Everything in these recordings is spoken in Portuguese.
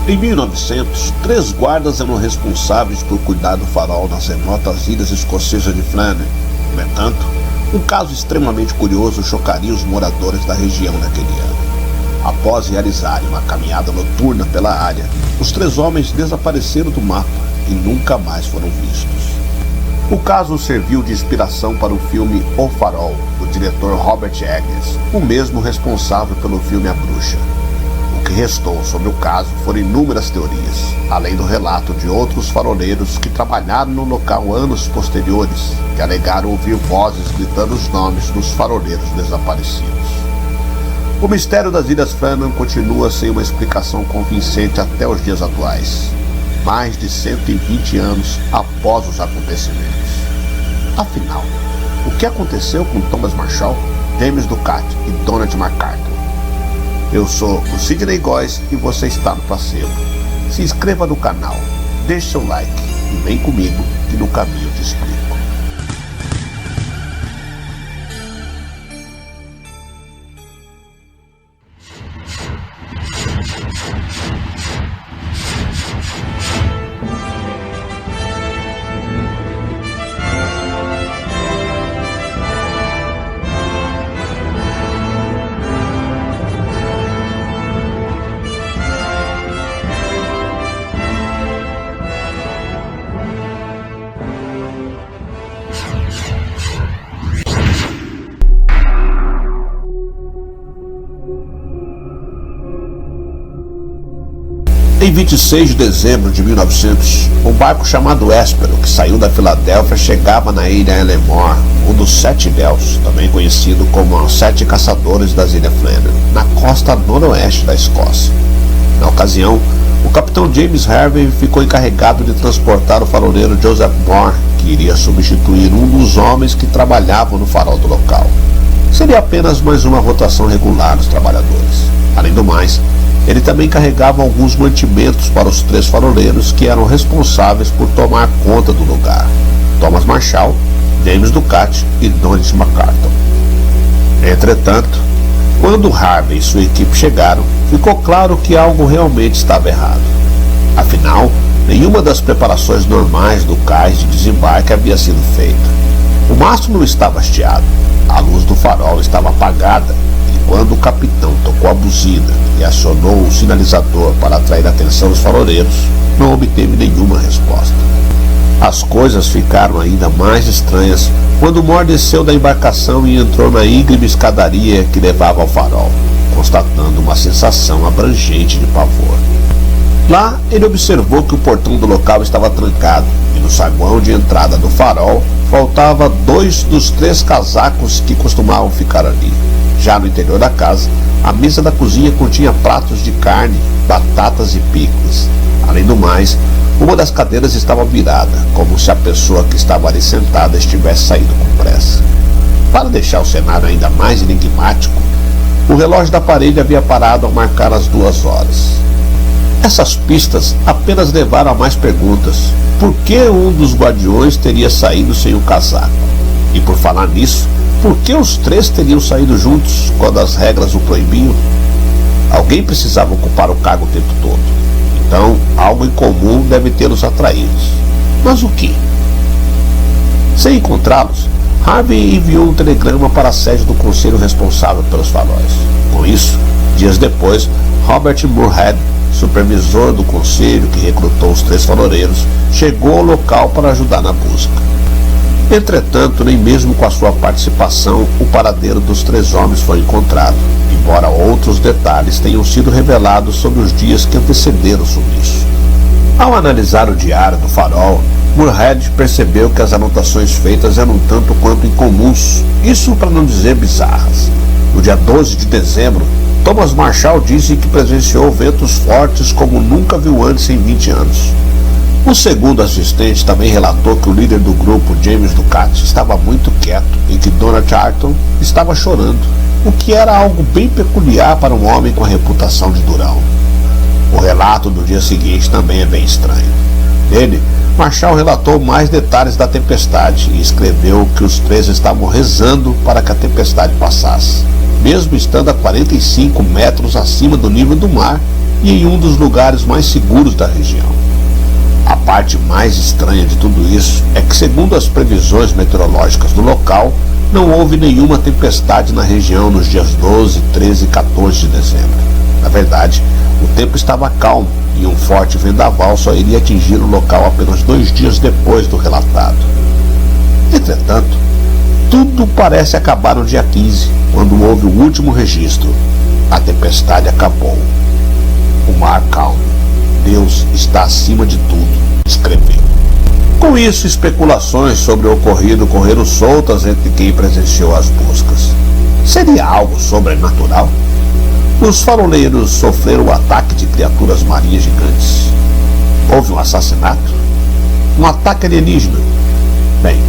Em 1900, 3 guardas eram responsáveis por cuidar do farol nas remotas ilhas escocesas de Flannery. No entanto, um caso extremamente curioso chocaria os moradores da região naquele ano. Após realizarem uma caminhada noturna pela área, os 3 homens desapareceram do mapa e nunca mais foram vistos. O caso serviu de inspiração para o filme O Farol, do diretor Robert Eggers, o mesmo responsável pelo filme A Bruxa. O que restou sobre o caso foram inúmeras teorias, além do relato de outros faroleiros que trabalharam no local anos posteriores, que alegaram ouvir vozes gritando os nomes dos faroleiros desaparecidos. O mistério das Ilhas Flannan continua sem uma explicação convincente até os dias atuais, mais de 120 anos após os acontecimentos. Afinal, o que aconteceu com Thomas Marshall, James Ducat e Donald MacArthur? Eu sou o Sidney Góes e você está no Placebo. Se inscreva no canal, deixe seu like e vem comigo que no caminho te explico. Em 26 de dezembro de 1900, um barco chamado Éspero, que saiu da Filadélfia, chegava na ilha Elmore, um dos 7 Ilhéus, também conhecido como os 7 Caçadores das Ilhas Flannan, na costa noroeste da Escócia. Na ocasião, o capitão James Harvey ficou encarregado de transportar o faroleiro Joseph Moore, que iria substituir um dos homens que trabalhavam no farol do local. Seria apenas mais uma rotação regular dos trabalhadores. Além do mais, ele também carregava alguns mantimentos para os 3 faroleiros que eram responsáveis por tomar conta do lugar: Thomas Marshall, James Ducat e Donald MacArthur. Entretanto, quando Harvey e sua equipe chegaram, ficou claro que algo realmente estava errado. Afinal, nenhuma das preparações normais do cais de desembarque havia sido feita. O mastro não estava hasteado, a luz do farol estava apagada, e quando o capitão tocou a buzina e acionou o sinalizador para atrair a atenção dos faroleiros, não obteve nenhuma resposta. As coisas ficaram ainda mais estranhas quando Moore desceu da embarcação e entrou na íngreme escadaria que levava ao farol, constatando uma sensação abrangente de pavor. Lá, ele observou que o portão do local estava trancado e no saguão de entrada do farol faltava 2 dos 3 casacos que costumavam ficar ali. Já no interior da casa, a mesa da cozinha continha pratos de carne, batatas e picles. Além do mais, uma das cadeiras estava virada, como se a pessoa que estava ali sentada estivesse saído com pressa. Para deixar o cenário ainda mais enigmático, o relógio da parede havia parado ao marcar as 2 horas. Essas pistas apenas levaram a mais perguntas. Por que um dos guardiões teria saído sem o casaco? E por falar nisso, por que os 3 teriam saído juntos quando as regras o proibiam? Alguém precisava ocupar o cargo o tempo todo. Então, algo em comum deve tê-los atraídos. Mas o que? Sem encontrá-los, Harvey enviou um telegrama para a sede do conselho responsável pelos faróis. Com isso, dias depois, Robert Moorhead, supervisor do conselho que recrutou os 3 faroleiros, chegou ao local para ajudar na busca. Entretanto, nem mesmo com a sua participação, o paradeiro dos 3 homens foi encontrado, embora outros detalhes tenham sido revelados sobre os dias que antecederam o sumiço. Ao analisar o diário do farol, Moorhead percebeu que as anotações feitas eram tanto quanto incomuns, isso para não dizer bizarras. No dia 12 de dezembro, Thomas Marshall disse que presenciou ventos fortes como nunca viu antes em 20 anos. O segundo assistente também relatou que o líder do grupo, James Ducat, estava muito quieto e que Donald MacArthur estava chorando, o que era algo bem peculiar para um homem com a reputação de durão. O relato do dia seguinte também é bem estranho. Nele, Marshall relatou mais detalhes da tempestade e escreveu que os 3 estavam rezando para que a tempestade passasse, mesmo estando a 45 metros acima do nível do mar e em um dos lugares mais seguros da região. A parte mais estranha de tudo isso é que, segundo as previsões meteorológicas do local, não houve nenhuma tempestade na região nos dias 12, 13 e 14 de dezembro. Na verdade, o tempo estava calmo e um forte vendaval só iria atingir o local apenas 2 dias depois do relatado. Entretanto, tudo parece acabar no dia 15, quando houve o último registro. A tempestade acabou. O mar calmo. Deus está acima de tudo, escreveu. Com isso, especulações sobre o ocorrido correram soltas entre quem presenciou as buscas. Seria algo sobrenatural? Os faroleiros sofreram o ataque de criaturas marinhas gigantes. Houve um assassinato? Um ataque alienígena? Bem,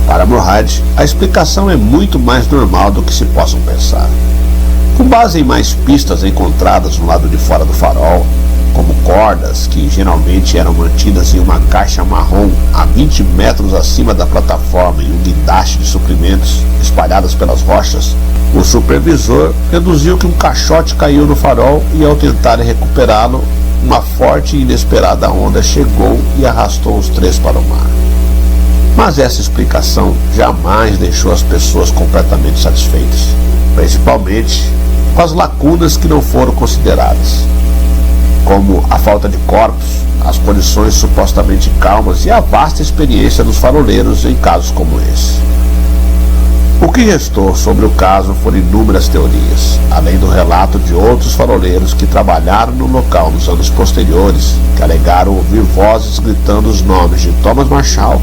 para Murad, a explicação é muito mais normal do que se possam pensar. Com base em mais pistas encontradas no lado de fora do farol, como cordas que geralmente eram mantidas em uma caixa marrom a 20 metros acima da plataforma e um guindaste de suprimentos espalhadas pelas rochas, o supervisor deduziu que um caixote caiu no farol e, ao tentar recuperá-lo, uma forte e inesperada onda chegou e arrastou os 3 para o mar. Mas essa explicação jamais deixou as pessoas completamente satisfeitas, principalmente com as lacunas que não foram consideradas, como a falta de corpos, as condições supostamente calmas e a vasta experiência dos faroleiros em casos como esse. O que restou sobre o caso foram inúmeras teorias, além do relato de outros faroleiros que trabalharam no local nos anos posteriores, que alegaram ouvir vozes gritando os nomes de Thomas Marshall,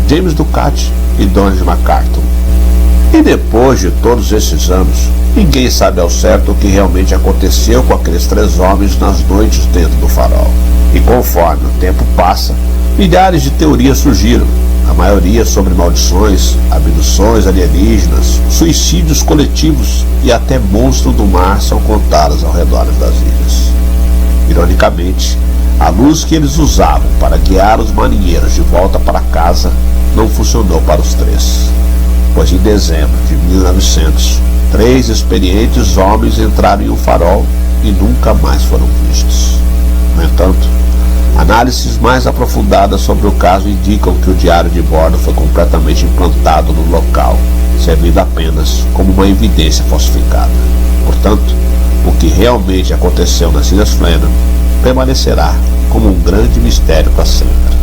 James Ducati e Donald MacArthur. E depois de todos esses anos, ninguém sabe ao certo o que realmente aconteceu com aqueles 3 homens nas noites dentro do farol. E conforme o tempo passa, milhares de teorias surgiram, a maioria sobre maldições, abduções alienígenas, suicídios coletivos e até monstros do mar são contadas ao redor das ilhas. Ironicamente, a luz que eles usavam para guiar os marinheiros de volta para casa não funcionou para os 3. Pois em dezembro de 1900, 3 experientes homens entraram em um farol e nunca mais foram vistos. No entanto, análises mais aprofundadas sobre o caso indicam que o diário de bordo foi completamente implantado no local, servindo apenas como uma evidência falsificada. Portanto, o que realmente aconteceu nas Ilhas Flannan permanecerá como um grande mistério para sempre.